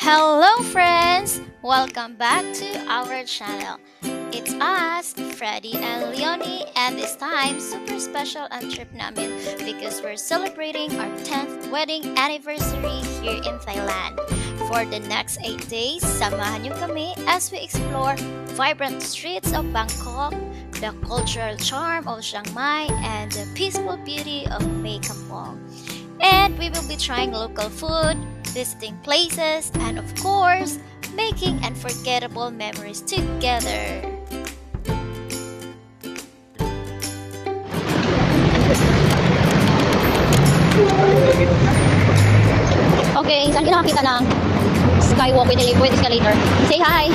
Hello friends! Welcome back to our channel. It's us, Freddy and Leonie, and this time super special ang trip namin because we're celebrating our 10th wedding anniversary here in Thailand. For the next 8 days, samahan niyo kami as we explore vibrant streets of Bangkok, the cultural charm of Chiang Mai, and the peaceful beauty of Mae Kampong. And we will be trying local food, visiting places, and of course, making unforgettable memories together. Okay, saan ka nakakita ng skywalk with escalator? Say hi!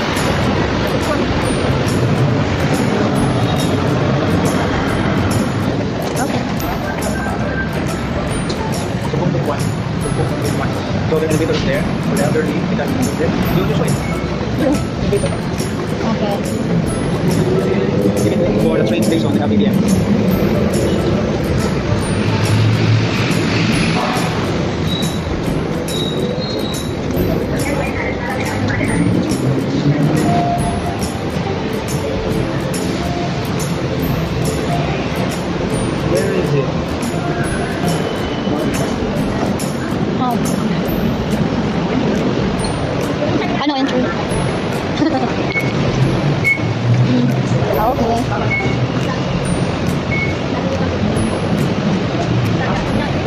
Okay. So the elevator is there. For the elderly, we can move it. Do this way. Okay. For the train station, the LBDM. Where is it? Oh. Ano entry? Okay.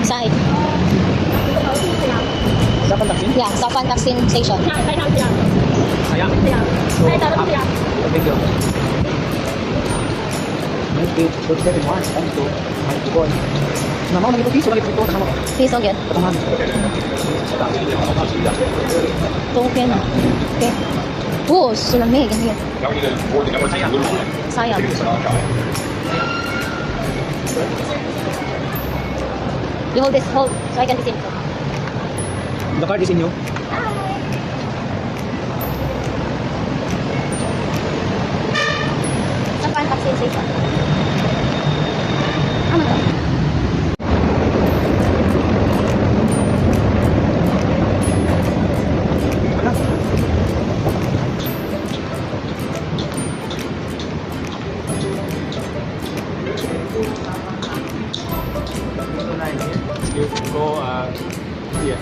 Side. Sapan Taksin? Yeah, Sapan Taksin Station. Sayang. So, thank you. Nice day. Good setting one. Thank you. Nice to go. Nama mo piso lagi ito sama. Please, okay. Pataman. Okay na. Okay. Oh, sulamig. Ganyan. Sayang. You hold this, hold, so I can be seen. The card is in you. Sapan Taksin Station. Ano to? You go here.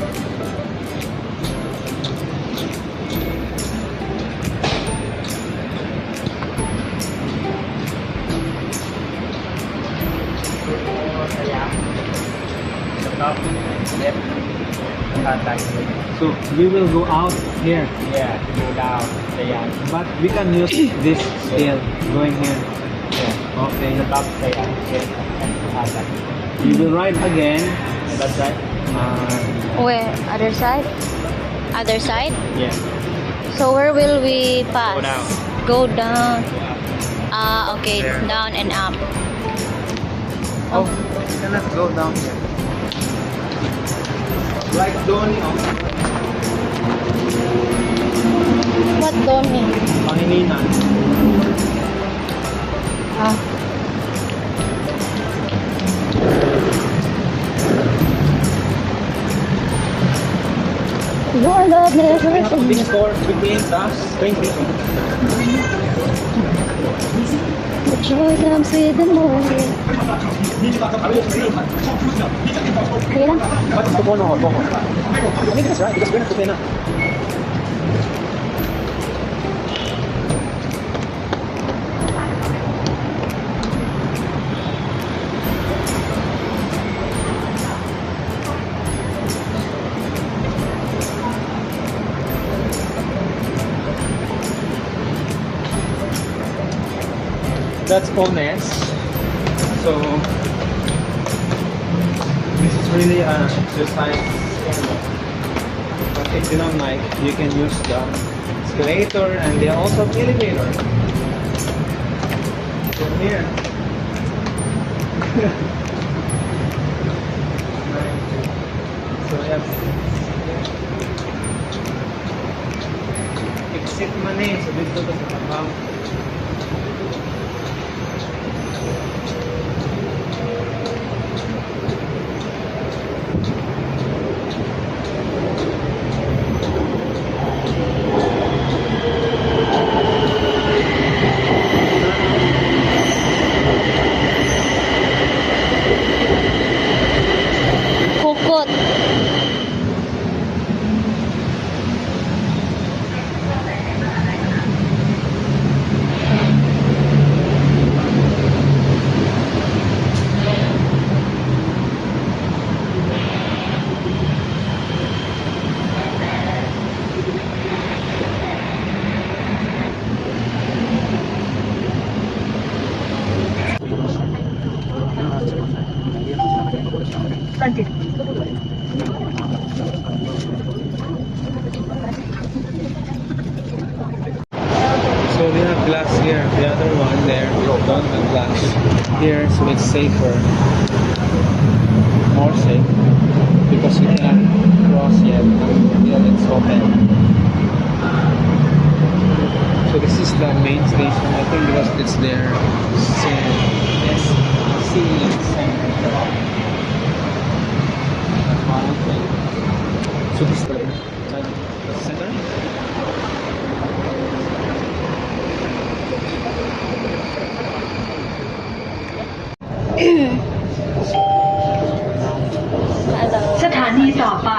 So we will go out here. Yeah, go down, Sayang. But we can use this still going here. Yeah, Okay. the top Sayang. Yes, and Hatak. We will ride again. That's right. Where? Other side? Other side? Yeah. So where will we pass? Go down. Go down. Ah, okay. There. Down and up. Oh, we cannot go down here. Like Donnie. What Donnie? Pangilinan. Ah. Your love never We have a big ends. store between the train station. The joy comes with the morning. Okay lang. But ito po no, ito. I think that's right because we're not okay na. That's honest. So this is really an exercise. But if you don't like, you can use the escalator and they also have elevator. So here. So yes. Exit man eh. So dito to sa tabaw. the other one there, don't have glass. Here, so it's safer. More safe. Because we cannot cross yet until it's open. So this is the main station, I think, because it's their SC center. So this is the center.สถานีต่อไป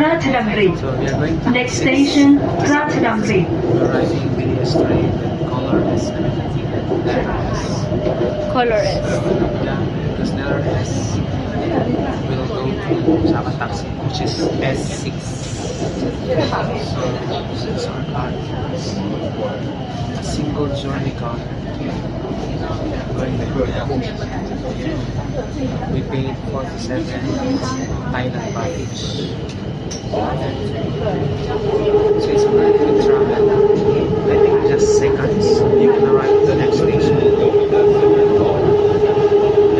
ราชดำริ So we are going to Next station ราชดำริ we're riding BDS train, color S. Color is. Yeah, because letter S will go to Saka Taxi, which is S6. So this is our card. A single journey card. Going there. We paid 47 Thailand package. So it's a very good travel. I think just seconds you can arrive to the next station.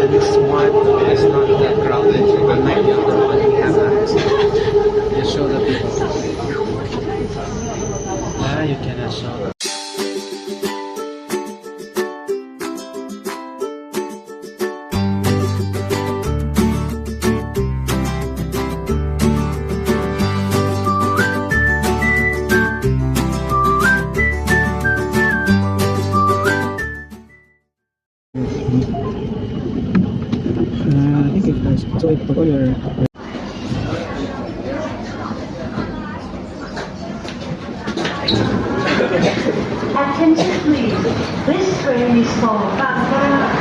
And this one is not that crowded. Unlike the other one we have just show the people. You cannot show them. I think it was so it put your Attention please. This train is for Bangkok.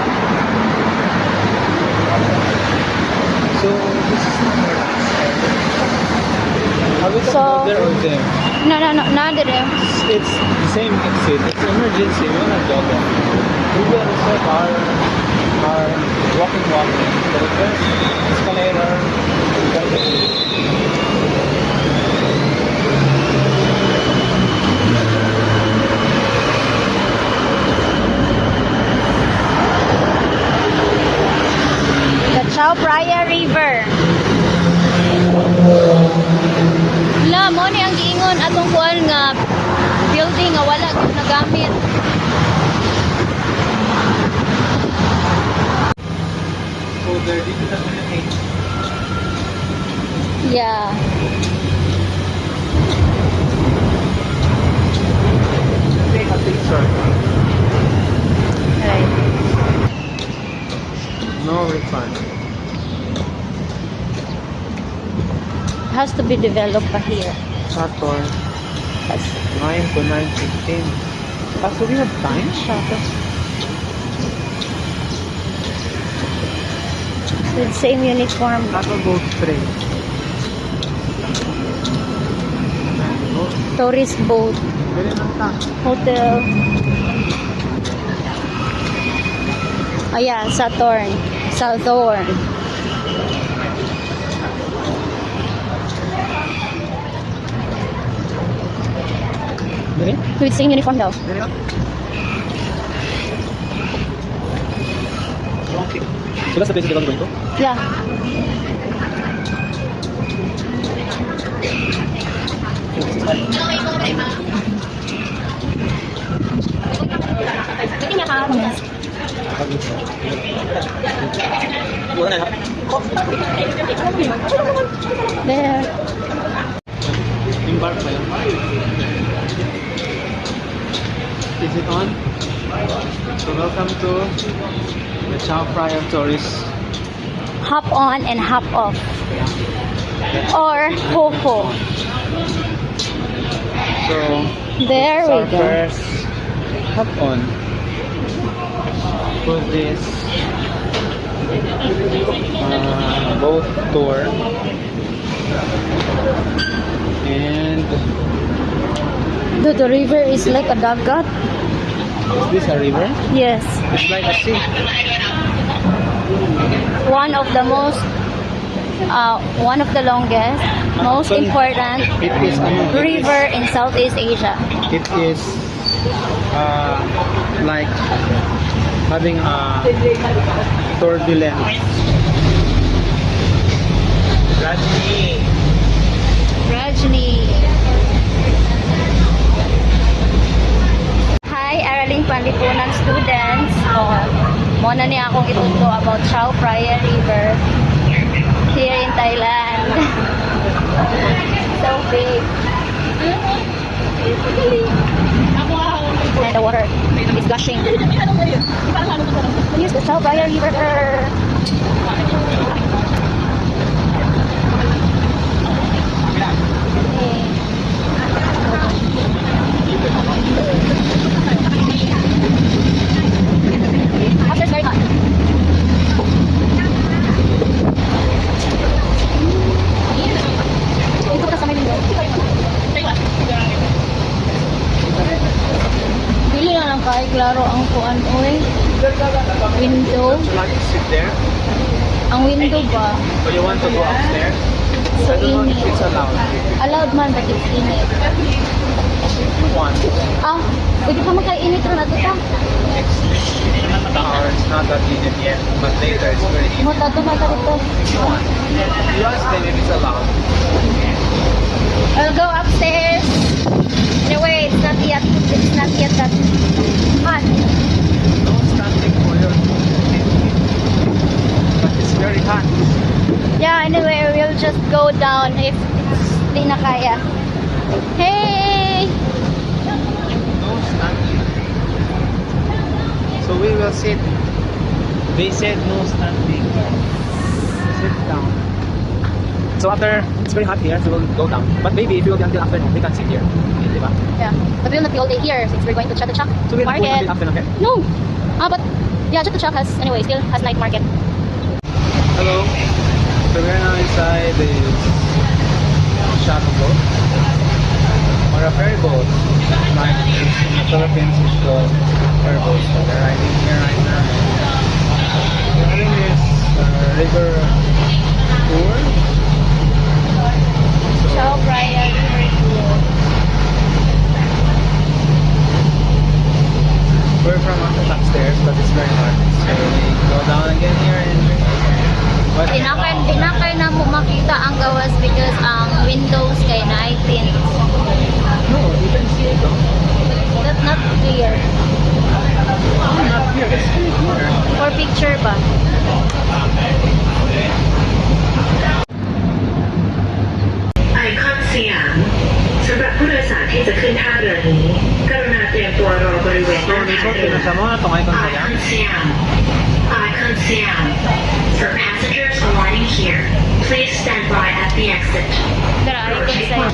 so this is not our last Are we So- talking there or there? No, not there. It's the same exit. It's emergency. We're not go there. We will reserve our walking. So first escalator. The Chao Phraya River. La, mo ni ang giingon atong kuan nga building nga wala gyud nagamit. So there dito na communicate. Yeah. Take a picture. Right. No refund. Has to be developed pa here. Saturn 9 to 9:15. So we have time? With same uniform. Shuttle boat train. Tourist boat. Very lang Hotel. Ayan, Saturn. Southorn. Very? With same uniform daw. Very lang. So that's the place you're going to? Yeah. Pwede niya ka. Wala na. There. Embark ba lang? Is it on? So welcome to the Chao Phraya Tourist. Hop on and hop off. Or ho-ho. So There we our go. first hop on. Put this boat tour. And The river is like a dagat. is this a river? Yes. It's like a sea. One of the longest, most Actually, important It is river in Southeast Asia. It is like having a turbulence. Rajni. Rajni. Hi, Araling Panlipunan students. Muna niya akong ituto about Chao Phraya River here in Thailand. So big. And the water is gushing. Here's the Chao Phraya River. After it's very hot. Ito ka sa may window. Dili na lang kahit klaro ang kuan oy. Window. Would you like to sit there? Ang window ba? Or you want to go upstairs? So I don't know if init. it's allowed. Allowed man but it's init. One. Ah, pwede pa makainit rin nato ta. Or it's not that needed yet, but later it's very easy. Mo tato na dito. If you want. You ask them if it's allowed. I'll go upstairs. Anyway, it's not yet that hot. No standing for you. But it's very hot. Yeah, anyway, we'll just go down if it's di na kaya. Hey! No standing. So we will sit. They said no standing. Sit down. So after, it's very hot here, so we'll go down. But maybe if you will be until afternoon, we can sit here. Diba? Yeah, but we'll not be all day here since we're going to Chatuchak So we'll go Market. until afternoon, okay? No! But yeah, Chatuchak has, anyway, still has night market. Hello. So we're now inside the shuttle boat or a ferry boat. Like in the Philippines, it's called ferry boat. So we're riding here right now. We're having this river tour. Chao Phraya River Tour. We're from upstairs, but it's very hot. So we go down again here and but Di na kay na mo makita ang gawas because ang windows kay night tint. no, you can see it though. That's not clear. Not here, it's really here. For picture ba? ไอคอนสยามสำหรับผู้โดยสารที่จะขึ้นท่าเรือนี้กรุณาเตรียมตัวรอบริเวณ So หน้า this ท่า one, เรือ pinasama na itong iconไอ kaya. คอนสยาม Icon Siam. For passengers alighting here, please stand by at the exit. Tara, icon sa'yo.